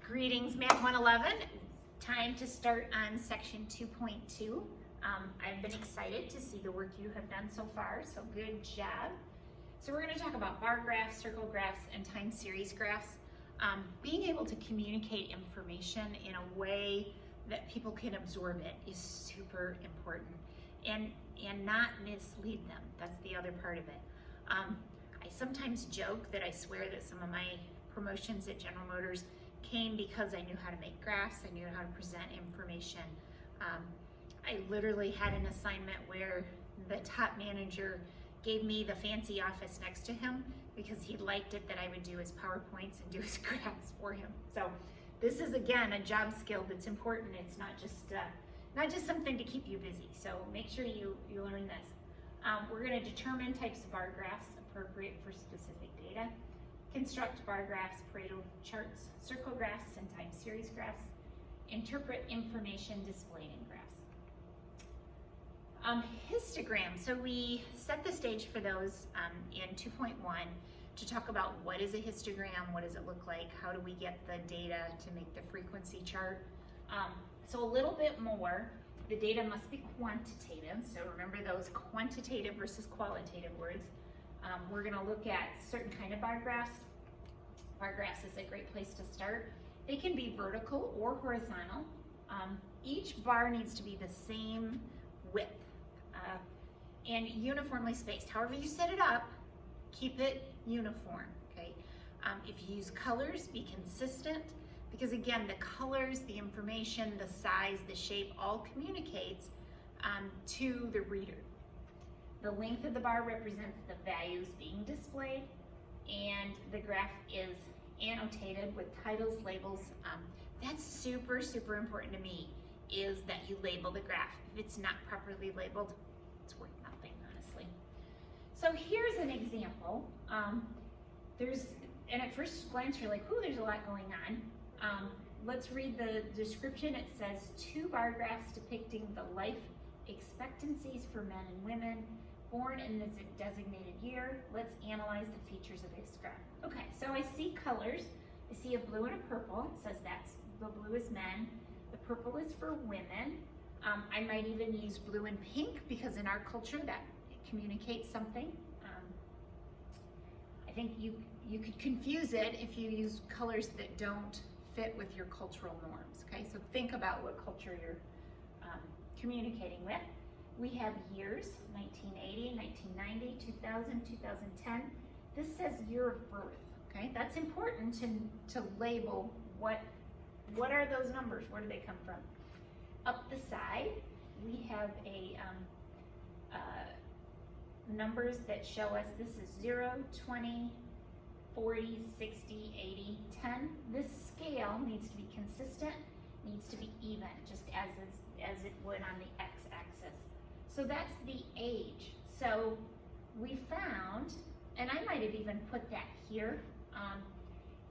Greetings, Math 111. Time to start on section 2.2. I've been excited to see the work you have done so far, so good job. So we're going to talk about bar graphs, circle graphs, and time series graphs. Being able to communicate information in a way that people can absorb it is super important, and not mislead them. That's the other part of it. I sometimes joke that I swear that some of my promotions at General Motors came because I knew how to make graphs, I knew how to present information. I literally had an assignment where the top manager gave me the fancy office next to him because he liked it that I would do his PowerPoints and do his graphs for him. So this is, again, a job skill that's important. It's not just something to keep you busy. So make sure you learn this. We're going to determine types of bar graphs appropriate for specific data, construct bar graphs, Pareto charts, circle graphs, and time series graphs, interpret information displayed in graphs. Histograms, so we set the stage for those in 2.1 to talk about what is a histogram, what does it look like, how do we get the data to make the frequency chart. So a little bit more, the data must be quantitative, so remember those quantitative versus qualitative words. We're going to look at certain kind of bar graphs. Bar graphs is a great place to start. They can be vertical or horizontal. Each bar needs to be the same width and uniformly spaced. However you set it up, keep it uniform, okay? If you use colors, be consistent, because again, the colors, the information, the size, the shape, all communicates to the reader. The length of the bar represents the values being displayed, and the graph is annotated with titles, labels. That's super, super important to me, is that you label the graph. If it's not properly labeled, it's worth nothing, honestly. So here's an example. And at first glance, you're like, ooh, there's a lot going on. Let's read the description. It says 2 bar graphs depicting the life expectancies for men and women born in the designated year. Let's analyze the features of this graph. Okay, so I see colors. I see a blue and a purple. It says the blue is men, the purple is for women. I might even use blue and pink because in our culture that communicates something. I think you could confuse it if you use colors that don't fit with your cultural norms, okay? So think about what culture you're communicating with. We have years, 1980, 1990, 2000, 2010. This says year of birth, okay? That's important to label what are those numbers, where do they come from? Up the side, we have numbers that show us this is 0, 20, 40, 60, 80, 10. This scale needs to be consistent, needs to be even, just as it would on the x-axis. So that's the age. So we found, and I might have even put that here.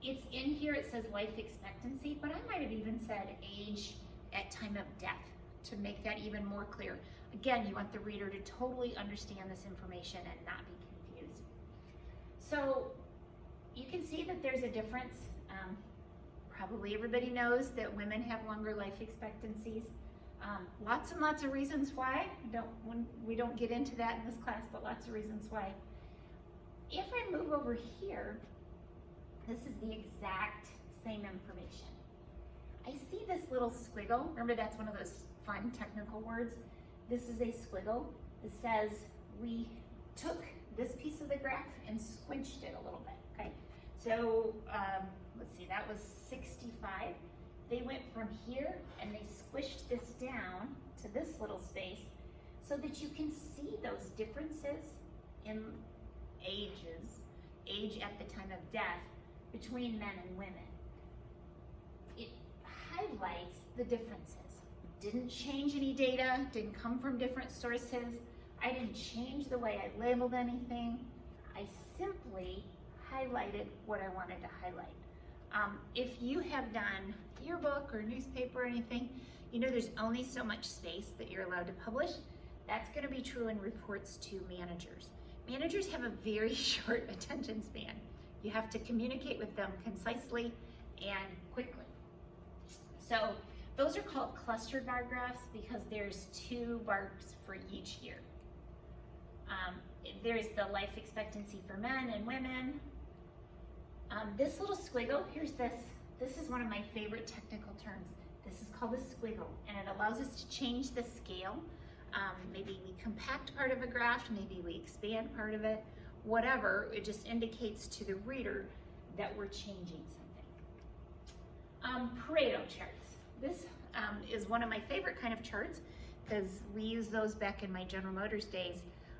It's in here, it says life expectancy, but I might have even said age at time of death to make that even more clear. Again, you want the reader to totally understand this information and not be confused. So you can see that there's a difference. Probably everybody knows that women have longer life expectancies. Lots and lots of reasons why. We don't get into that in this class, but lots of reasons why. If I move over here, this is the exact same information. I see this little squiggle. Remember, that's one of those fun technical words. This is a squiggle. It says we took this piece of the graph and squinched it a little bit, okay? So let's see, that was 65. They went from here and they squished this down to this little space so that you can see those differences in age at the time of death between men and women. It highlights the differences. Didn't change any data, didn't come from different sources. I didn't change the way I labeled anything. I simply highlighted what I wanted to highlight. If you have done yearbook or newspaper or anything, you know there's only so much space that you're allowed to publish. That's going to be true in reports to managers. Managers have a very short attention span. You have to communicate with them concisely and quickly. So those are called clustered bar graphs because there's 2 bars for each year. There's the life expectancy for men and women. This little squiggle, here's this. This is one of my favorite technical terms. This is called a squiggle, and it allows us to change the scale. Maybe we compact part of a graph, maybe we expand part of it, whatever. It just indicates to the reader that we're changing something. Pareto charts. This is one of my favorite kind of charts because we used those back in my General Motors days.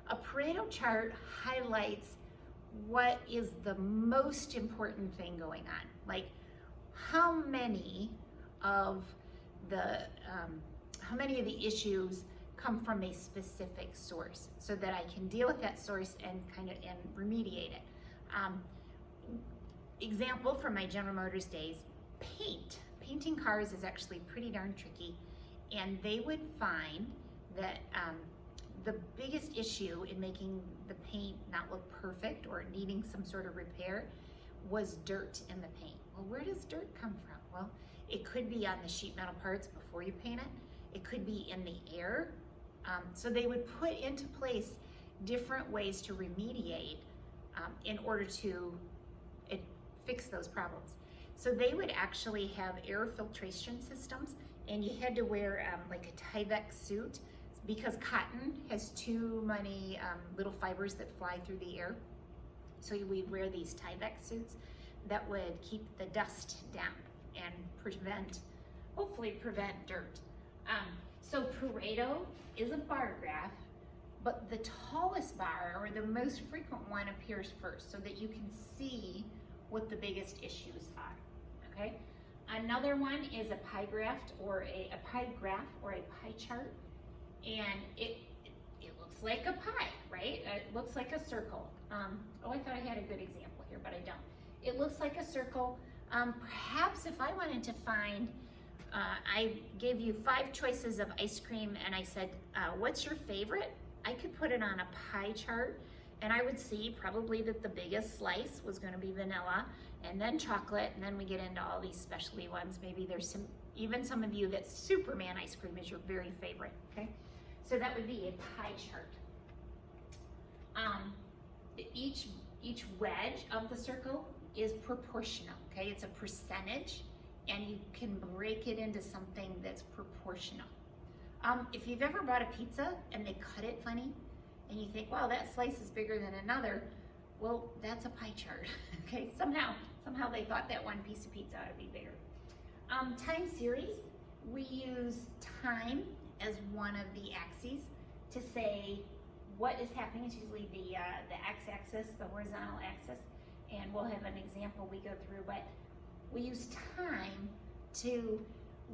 A Pareto chart highlights what is the most important thing going on. Like how many of the issues come from a specific source so that I can deal with that source and remediate it. Example from my General Motors days, paint. Painting cars is actually pretty darn tricky, and they would find that the biggest issue in making the paint not look perfect or needing some sort of repair was dirt in the paint. Well, where does dirt come from? Well, it could be on the sheet metal parts before you paint it. It could be in the air. So they would put into place different ways to remediate in order to fix those problems. So they would actually have air filtration systems, and you had to wear like a Tyvek suit because cotton has too many little fibers that fly through the air. So we'd wear these Tyvek suits that would keep the dust down and hopefully prevent dirt. So Pareto is a bar graph, but the tallest bar or the most frequent one appears first so that you can see what the biggest issues are, okay? Another one is a pie graph or a pie chart, and it looks like a pie, right? It looks like a circle. Oh, I thought I had a good example here, but I don't. It looks like a circle. Perhaps if I wanted to find, I gave you 5 choices of ice cream and I said, what's your favorite? I could put it on a pie chart and I would see probably that the biggest slice was gonna be vanilla and then chocolate, and then we get into all these specialty ones. Maybe there's even some of you that Superman ice cream is your very favorite, okay? So that would be a pie chart. Each wedge of the circle is proportional, okay? It's a percentage, and you can break it into something that's proportional. If you've ever bought a pizza and they cut it funny, and you think, wow, that slice is bigger than another, well, that's a pie chart, okay? Somehow they thought that one piece of pizza ought to be bigger. Time series, we use time as one of the axes to say what is happening. It's usually the x-axis, the horizontal axis, and we'll have an example we go through, but we use time to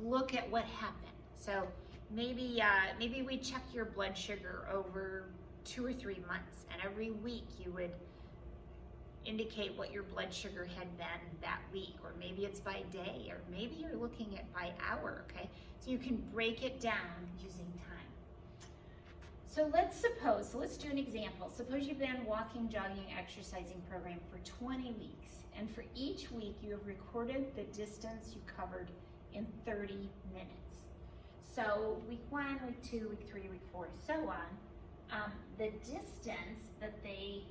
look at what happened. So maybe we check your blood sugar over 2 or 3 months, and every week you would indicate what your blood sugar had been that week, or maybe it's by day, or maybe you're looking at by hour, okay? So you can break it down using time. So let's do an example. Suppose you've been walking, jogging, exercising program for 20 weeks, and for each week you have recorded the distance you covered in 30 minutes. So week 1, week 2, week 3, week 4, so on. The distance that they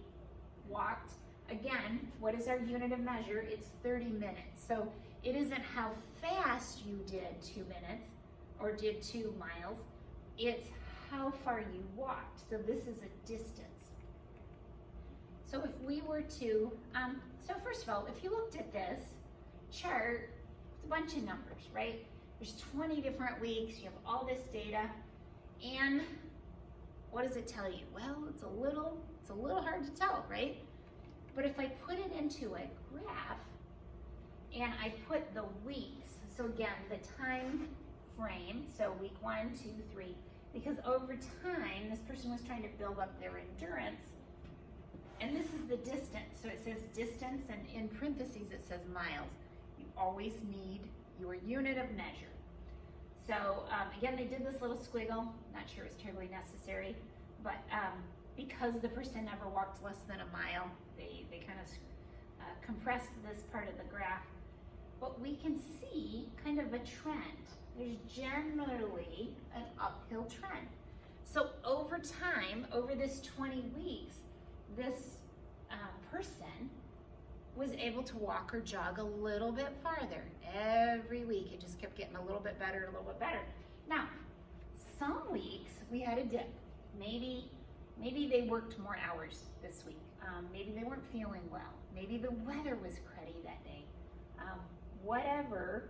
walked, again, what is our unit of measure? It's 30 minutes. So it isn't how fast you did 2 minutes or did 2 miles, it's how far you walked. So this is a distance. So if we were to, so first of all, if you looked at this chart, it's a bunch of numbers, right? There's 20 different weeks, you have all this data, and what does it tell you? Well, it's a little hard to tell, right? But if I put it into a graph and I put the weeks, so again, the time frame, so week 1, 2, 3, because over time, this person was trying to build up their endurance, and this is the distance. So it says distance, and in parentheses it says miles. You always need your unit of measure. So again, they did this little squiggle. Not sure it's terribly necessary, but because the person never walked less than a mile, they kind of compressed this part of the graph. But we can see kind of a trend. There's generally an uphill trend. So over time, over this 20 weeks, this person was able to walk or jog a little bit farther. Every week, it just kept getting a little bit better, a little bit better. Now, some weeks we had a dip. Maybe they worked more hours this week. Maybe they weren't feeling well. Maybe the weather was cruddy that day. Whatever.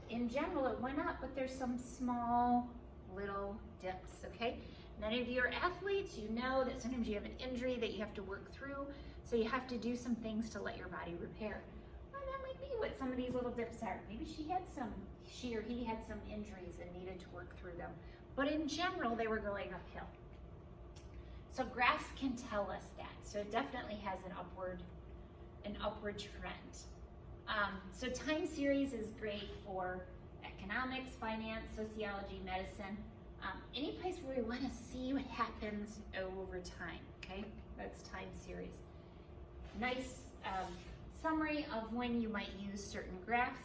In general, it went up, but there's some small little dips, okay? Many of you are athletes. You know that sometimes you have an injury that you have to work through, so you have to do some things to let your body repair. Well, that might be what some of these little dips are. Maybe she or he had some injuries and needed to work through them. But in general, they were going uphill. So graphs can tell us that. So it definitely has an upward trend. So time series is great for economics, finance, sociology, medicine, any place where we want to see what happens over time, okay? That's time series. Nice summary of when you might use certain graphs.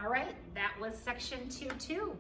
All right, that was section 2-2.